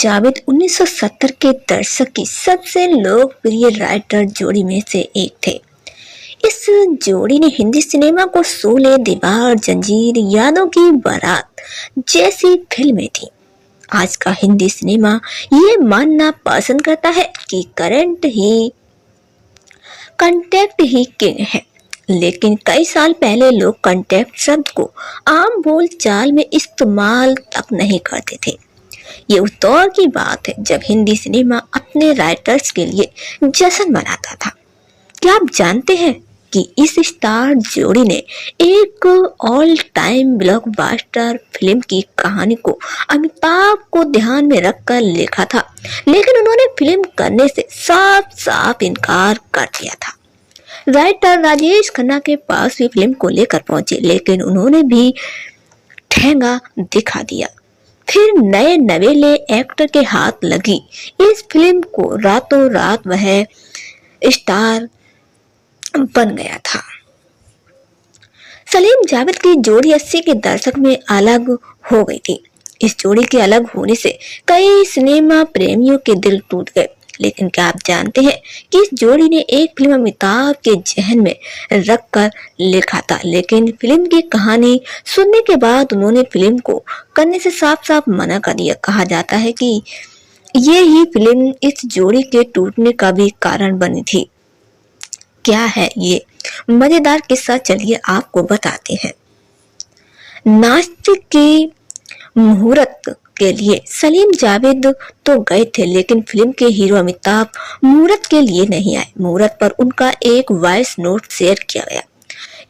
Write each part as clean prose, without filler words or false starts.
जावेद 1970 के दशक की सबसे लोकप्रिय राइटर जोड़ी में से एक थे। इस जोड़ी ने हिंदी सिनेमा को शोले, दीवार, जंजीर, यादों की बारात जैसी फिल्में थी। आज का हिंदी सिनेमा ये मानना पसंद करता है कि कंटेक्ट ही किंग है, लेकिन कई साल पहले लोग कंटेक्ट शब्द को आम बोल चाल में इस्तेमाल तक नहीं करते थे। ये उस दौर की बात है जब हिंदी सिनेमा अपने राइटर्स के लिए जश्न मनाता था। क्या आप जानते हैं कि इस स्टार जोड़ी ने एक ऑल टाइम ब्लॉकबस्टर फिल्म की कहानी को अमिताभ को ध्यान में रखकर लिखा था, लेकिन उन्होंने फिल्म करने से साफ साफ इनकार कर दिया था। राइटर राजेश खन्ना के पास भी फिल्म को लेकर पहुंचे, लेकिन उन्होंने भी ठेंगा दिखा दिया। फिर नए नवेले एक्टर के हाथ लगी इस फिल्म को, रातों रात वह स्टार बन गया था। सलीम जावेद की जोड़ी 80 के दशक में अलग हो गई थी। इस जोड़ी के अलग होने से कई सिनेमा प्रेमियों के दिल टूट गए, लेकिन क्या आप जानते हैं कि इस जोड़ी ने एक फिल्म अमिताभ के जहन में रखकर लिखा था, लेकिन फिल्म की कहानी सुनने के बाद उन्होंने फिल्म को करने से साफ साफ मना कर दिया। कहा जाता है कि ये ही फिल्म इस जोड़ी के टूटने का भी कारण बनी थी। क्या है ये मजेदार किस्सा, चलिए आपको बताते हैं। नास्तिक की मुहूर्त के लिए सलीम जावेद तो गए थे, लेकिन फिल्म के हीरो अमिताभ मुहूर्त के लिए नहीं आए। मुहूर्त पर उनका एक वॉइस नोट शेयर किया गया।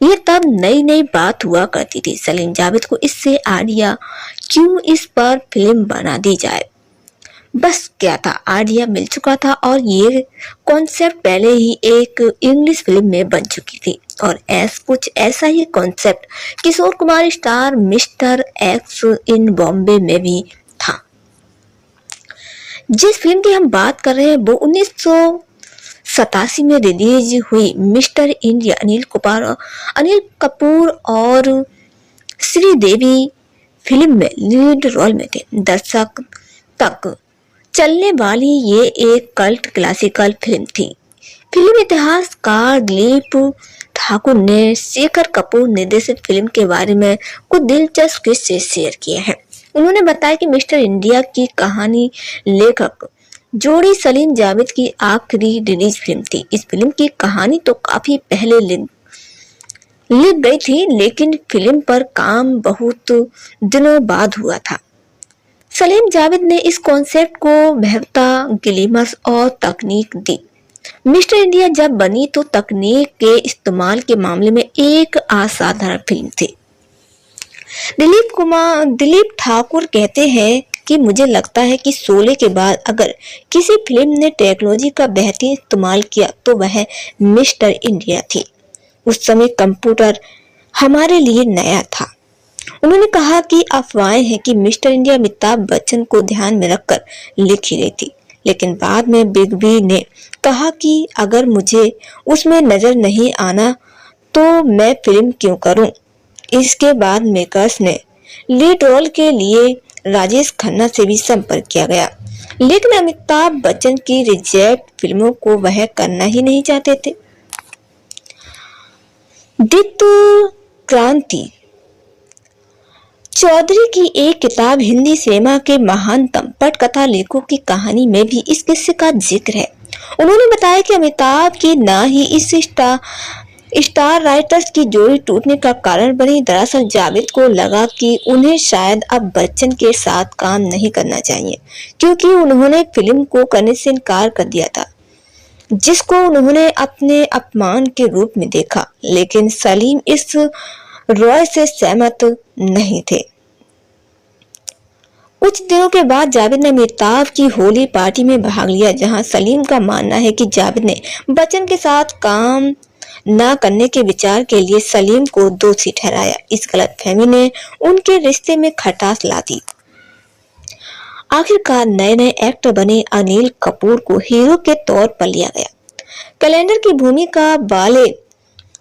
ये तब नई नई बात हुआ करती थी। सलीम जावेद को इससे आइडिया क्यों इस पर फिल्म बना दी जाए, बस क्या था, आइडिया मिल चुका था और ये कॉन्सेप्ट पहले ही एक इंग्लिश फिल्म में बन चुकी थी। और कुछ ऐसा ही concept Kishore Kumar star mister x इन बॉम्बे में भी था। जिस फिल्म की हम बात कर रहे हैं वो 1987 में रिलीज हुई मिस्टर इंडिया। अनिल कपूर और श्रीदेवी फिल्म में लीड रोल में थे। दशक तक चलने वाली ये एक कल्ट क्लासिकल फिल्म थी। फिल्म इतिहासकार दिलीप ठाकुर ने शेखर कपूर निर्देशित फिल्म के बारे में कुछ दिलचस्प किस्से शेयर किए हैं। उन्होंने बताया कि मिस्टर इंडिया की कहानी लेखक जोड़ी सलीम जावेद की आखिरी रिलीज फिल्म थी। इस फिल्म की कहानी तो काफी पहले लिख गई थी, लेकिन फिल्म पर काम बहुत दिनों बाद हुआ था। सलीम जावेद ने इस कॉन्सेप्ट को महत्ता, ग्लैमर और तकनीक दी। मिस्टर इंडिया जब बनी तो तकनीक के इस्तेमाल के मामले में एक असाधारण फिल्म थी। दिलीप ठाकुर कहते हैं कि मुझे लगता है कि शोले के बाद अगर किसी फिल्म ने टेक्नोलॉजी का बेहतरीन इस्तेमाल किया तो वह मिस्टर इंडिया थी। उस समय कंप्यूटर हमारे लिए नया था। उन्होंने कहा कि अफवाहें हैं कि मिस्टर इंडिया अमिताभ बच्चन को ध्यान में रखकर लिखी गई थी, लेकिन बाद में बिग बी ने कहा कि अगर मुझे उसमें नजर नहीं आना तो मैं फिल्म क्यों करूं। इसके बाद मेकर्स ने लीड रोल के लिए राजेश खन्ना से भी संपर्क किया गया, लेकिन अमिताभ बच्चन की रिजेक्ट फिल्मों को वह करना ही नहीं चाहते थे। द्वितीय क्रांति चौधरी की एक किताब हिंदी सिनेमा के महानतम पटकथा लेखकों की कहानी में भी इस किस्से का जिक्र है। उन्होंने बताया कि अमिताभ की ना ही इस स्टार राइटर्स की जोड़ी टूटने का कारण बनी। दरअसल जावेद को लगा कि उन्हें शायद अब बच्चन के साथ काम नहीं करना चाहिए, क्योंकि उन्होंने फिल्म को करने से इनकार कर दिया था, जिसको उन्होंने अपने अपमान के रूप में देखा। लेकिन सलीम इस रॉय से सहमत नहीं थे। कुछ दिनों के बाद जावेद ने अमिताभ की होली पार्टी में भाग लिया, जहां सलीम का मानना है कि जावेद ने बच्चन के साथ काम न करने के विचार के लिए सलीम को दोषी ठहराया। इस गलतफहमी ने उनके रिश्ते में खटास ला दी। आखिरकार नए नए एक्टर बने अनिल कपूर को हीरो के तौर पर लिया गया। कैलेंडर की भूमिका वाले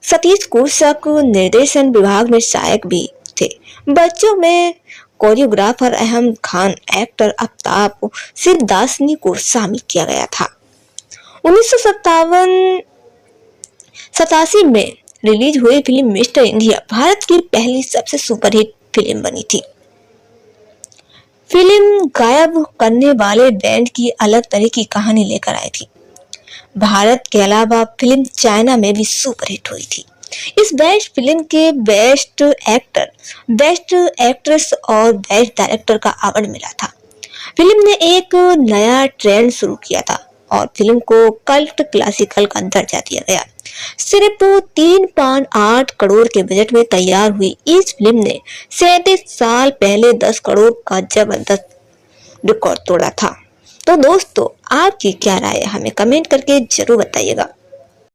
सतीश कुर्सक निर्देशन विभाग में सहायक भी थे। बच्चों में कोरियोग्राफर अहमद खान, एक्टर आफ्ताब सिरदासनी को शामिल किया गया था। 1987 में रिलीज हुई फिल्म मिस्टर इंडिया भारत की पहली सबसे सुपरहिट फिल्म बनी थी। फिल्म गायब करने वाले बैंड की अलग तरह की कहानी लेकर आई थी। भारत के अलावा फिल्म चाइना में भी सुपरहिट हुई थी। इस बेस्ट फिल्म के बेस्ट एक्टर, बेस्ट एक्ट्रेस और बेस्ट डायरेक्टर का अवार्ड मिला था। फिल्म ने एक नया ट्रेंड शुरू किया था और फिल्म को कल्ट क्लासिकल का दर्जा दिया गया। सिर्फ 3.8 करोड़ के बजट में तैयार हुई इस फिल्म ने 37 साल पहले 10 करोड़ का जबरदस्त रिकॉर्ड तोड़ा था। तो दोस्तों, आपकी क्या राय है हमें कमेंट करके जरूर बताइएगा।